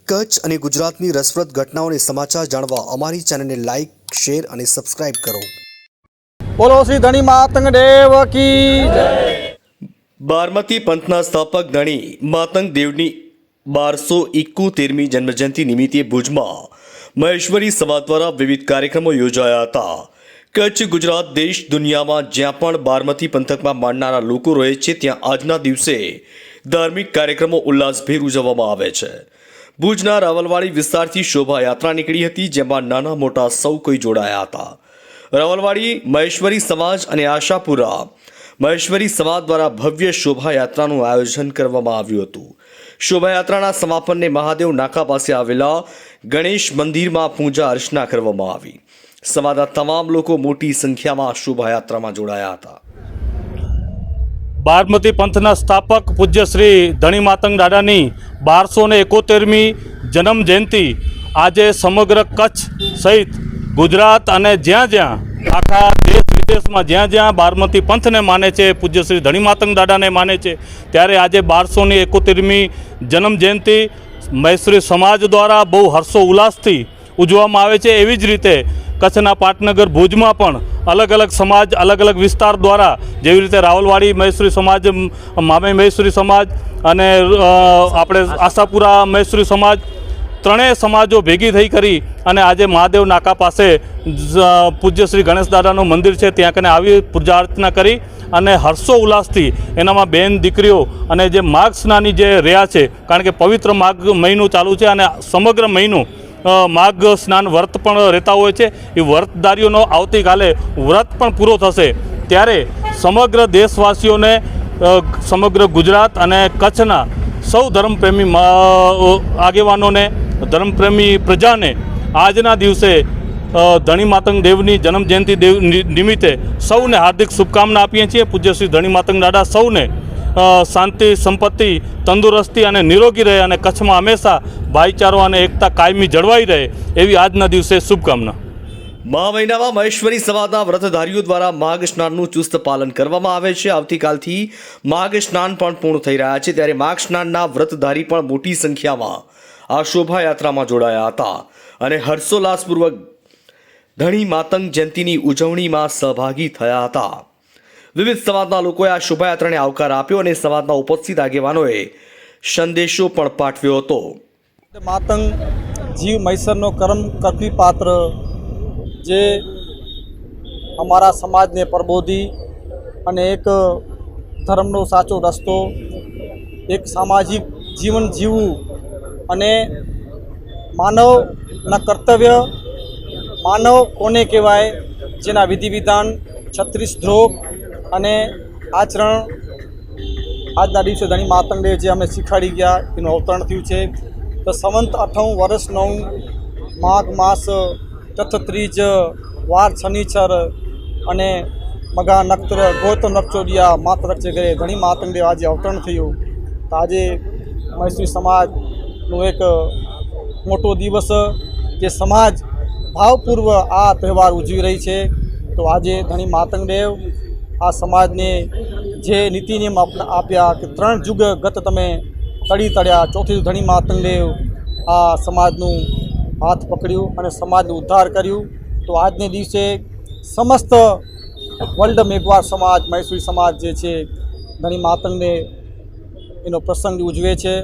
કચ્છ અને ગુજરાતની રસપ્રદ ઘટનાઓને સમાચાર જાણવા અમારી ચેનલને લાઇક, શેર અને સબસ્ક્રાઇબ કરો. બોલો શ્રી ધણી માતંગ દેવ કી જય. બારમતી પંથના સ્થાપક ધણી માતંગ દેવની 1271મી જન્મજયંતિ નિમિત્તે ભુજમાં મહેશ્વરી સમાજ દ્વારા વિવિધ કાર્યક્રમો યોજાયા હતા. કચ્છ, ગુજરાત, દેશ દુનિયામાં જ્યાં પણ બારમતી પંથકમાં માનનારા લોકો રહે છે ત્યાં આજના દિવસે ધાર્મિક કાર્યક્રમો ઉલ્લાસભેર ઉજવવામાં આવે છે. ભુજના રાવલવાડી વિસ્તારથી શોભાયાત્રા નીકળી હતી, જેમાં નાના મોટા સૌ કોઈ જોડાયા હતા. રાવલવાડી મહેશ્વરી સમાજ અને આશાપુરા મહેશ્વરી સમાજ દ્વારા ભવ્ય શોભાયાત્રાનું આયોજન કરવામાં આવ્યું હતું. શોભાયાત્રાના સમાપનને મહાદેવ નાકા પાસે આવેલા ગણેશ મંદિરમાં પૂજા અર્ચના કરવામાં આવી. સમાજના તમામ લોકો મોટી સંખ્યામાં શોભાયાત્રામાં જોડાયા હતા. બારમતી પંથના સ્થાપક પૂજ્ય શ્રી ધણી માતંગ દાદાની 1271મી જન્મ જયંતિ આજે સમગ્ર કચ્છ સહિત ગુજરાત અને જ્યાં આખા દેશ વિદેશમાં જ્યાં બારમતી પંથને માને છે, પૂજ્ય શ્રી ધણી માતંગ દાદાને માને છે, ત્યારે આજે 1271મી જન્મ જયંતિ મહેશ્વરી સમાજ દ્વારા બહુ હર્ષો ઉલ્લાસથી ઉજવવામાં આવે છે. એવી જ રીતે કચ્છના પાટનગર ભુજમાં પણ અલગ અલગ સમાજ, અલગ અલગ વિસ્તાર દ્વારા, જેવી રીતે રાવલવાડી મહેશ્વરી સમાજ, મામે મહેશ્વરી સમાજ અને આપણે આશાપુરા મહેશ્વરી સમાજ, ત્રણેય સમાજો ભેગી થઈ કરી અને આજે મહાદેવ નાકા પાસે પૂજ્ય શ્રી ગણેશ દાદાનું મંદિર છે ત્યાં કને આવી પૂજા અર્ચના કરી અને હર્ષો ઉલ્લાસથી એનામાં બેન દીકરીઓ અને જે માઘ સ્નાની જે રહ્યા છે, કારણ કે પવિત્ર માઘ મહિનો ચાલુ છે અને સમગ્ર મહિનો માઘ સ્નાન વ્રત પણ રહેતા હોય છે. એ વ્રતધારીઓનો આવતીકાલે વ્રત પણ પૂરો થશે, ત્યારે સમગ્ર દેશવાસીઓને, સમગ્ર ગુજરાત અને કચ્છના સૌ ધર્મપ્રેમી આગેવાનોને, ધર્મપ્રેમી પ્રજાને આજના દિવસે ધણી માતંગ દેવની જન્મજયંતિ નિમિત્તે સૌને હાર્દિક શુભકામના આપીએ છીએ. પૂજ્ય શ્રી ધણી માતંગ દાદા સૌને શાંતિ, સંપત્તિ, તંદુરસ્તી અને નિરોગી રહે અને કચ્છમાં હંમેશા ભાઈચારો અને એકતા કાયમી જળવાઈ રહે એવી આજના દિવસે શુભકામના. મહા મહિનામાં મહેશ્વરી સમાજના વ્રતધારીઓ દ્વારા માઘ સ્નાનનું ચુસ્ત પાલન કરવામાં આવે છે. આવતીકાલથી માઘ સ્નાન પણ પૂર્ણ થઈ રહ્યા છે, ત્યારે માઘ સ્નાનના વ્રતધારી પણ મોટી સંખ્યામાં આ શોભાયાત્રામાં જોડાયા હતા અને હર્ષોલ્લાસપૂર્વક ધણી માતંગ જયંતિની ઉજવણીમાં સહભાગી થયા હતા. વિવિધ સમાજના લોકોએ આ શોભાયાત્રાને આવકાર આપ્યો અને સમાજના ઉપસ્થિત આગેવાનોએ સંદેશો પણ પાઠવ્યો હતો. માતંગ જીવ મૈસરનો કર્મ કરવી પાત્ર, જે અમારા સમાજને પ્રબોધી અને એક ધર્મનો સાચો રસ્તો, એક સામાજિક જીવન જીવવું અને માનવના કર્તવ્ય, માનવ કોને કહેવાય, જેના વિધિ વિધાન, 36 ધ્રોગ અને આચરણ આજના દિવસે ધણી માતંગ દેવ જે અમે શીખવાડી ગયા એનું અવતરણ થયું છે. તો સંવંત 8 વર્ષ 9 માઘ માસ તથ ત્રીજ વાર શનિચર અને મગા નક્ષત્ર ગોત નક્ષોડિયા માત્ર ઘરે ધણી માતંગ દેવ આજે અવતરણ થયું. તો આજે મહેશ્વરી સમાજનું એક મોટો દિવસ, જે સમાજ ભાવપૂર્વ આ તહેવાર ઉજવી રહી છે. તો આજે ધણી માતંગ દેવ આ સમાજને જે નીતિ નિયમ આપ્યા કે 3 યુગ ગત તમે તળી તળ્યા, ચોથી ધણી માતંગ દેવ આ સમાજનું હાથ પકડ્યું અને સમાજનું ઉદ્ધાર કર્યું. તો આજને દિવસે સમસ્ત વર્લ્ડ મેઘવાર સમાજ, મહેશ્વરી સમાજ જે છે, ધણી માતંગને એનો પ્રસંગ ઉજવે છે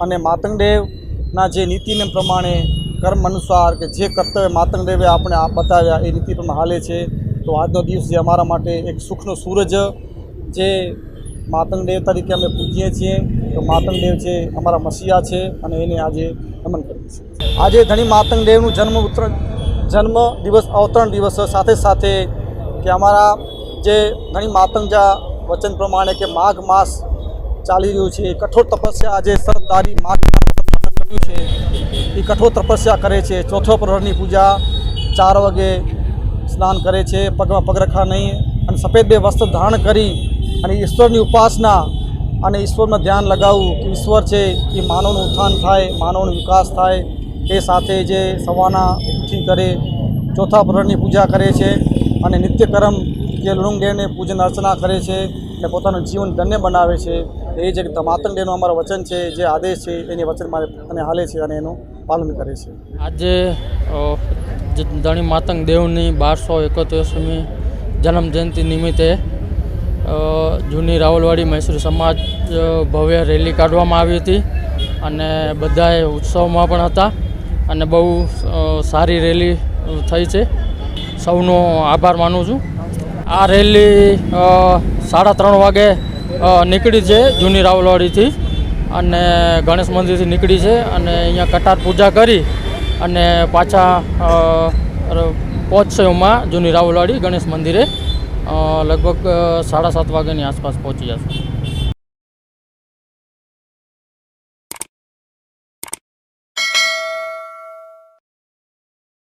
અને માતંગ દેવના જે નીતિ નિયમ પ્રમાણે કર્મ અનુસાર કે જે કર્તવ્ય માતંગ દેવે આપણે બતાવ્યા એ નીતિ પ્રમાણે હાલે છે. તો આજનો દિવસ જે અમારા માટે એક સુખનો સૂરજ, જે માતંગ દેવ તરીકે અમે પૂજીએ છીએ. તો માતંગ દેવ છે અમારા મસીહા છે અને એને આજે નમન કરીએ છીએ. આજે ધણી માતંગ દેવનું જન્મ દિવસ, અવતરણ દિવસ સાથે સાથે કે અમારા જે ધણી માતંગજા વચન પ્રમાણે કે માઘ માસ ચાલી રહ્યું છે, કઠોર તપસ્યા આજે સરદારી માઘ કર્યું છે, એ કઠોર તપસ્યા કરે છે. ચોથો પ્રહરની પૂજા 4 વાગે સ્નાન કરે છે, પગમાં પગરખા નહીં અને સફેદ 2 વસ્ત્ર ધારણ કરી અને ઈશ્વરની ઉપાસના અને ઈશ્વરમાં ધ્યાન લગાવવું કે ઈશ્વર છે એ માનવનું ઉત્થાન થાય, માનવનો વિકાસ થાય. તે સાથે જે સવારના ઉઠી કરે, ચોથા પ્રહરની પૂજા કરે છે અને નિત્યકર્મ જે લુણુંગદેવને પૂજન અર્ચના કરે છે અને પોતાનું જીવન ધન્ય બનાવે છે. એ જે માતંગ ડેનું અમારું વચન છે, જે આદેશ છે, એની વચનમાં અને હાલે છે અને એનું પાલન કરે છે. આજે ધણી માતંગ દેવની 1271મી જન્મ જયંતિ નિમિત્તે જૂની રાવલવાડી મહેશ્વરી સમાજ ભવ્ય રેલી કાઢવામાં આવી હતી અને બધાએ ઉત્સવમાં પણ હતા અને બહુ સારી રેલી થઈ છે. સૌનો આભાર માનું છું. આ રેલી 3:30 વાગે નીકળી છે જૂની રાવલવાડીથી અને ગણેશ મંદિરથી નીકળી છે અને અહીંયા કટાર પૂજા કરી અને પાછા પહોંચશે જૂની રાવલવાડી ગણેશ મંદિરે લગભગ 7:30 વાગ્યાની આસપાસ પહોંચી જશે.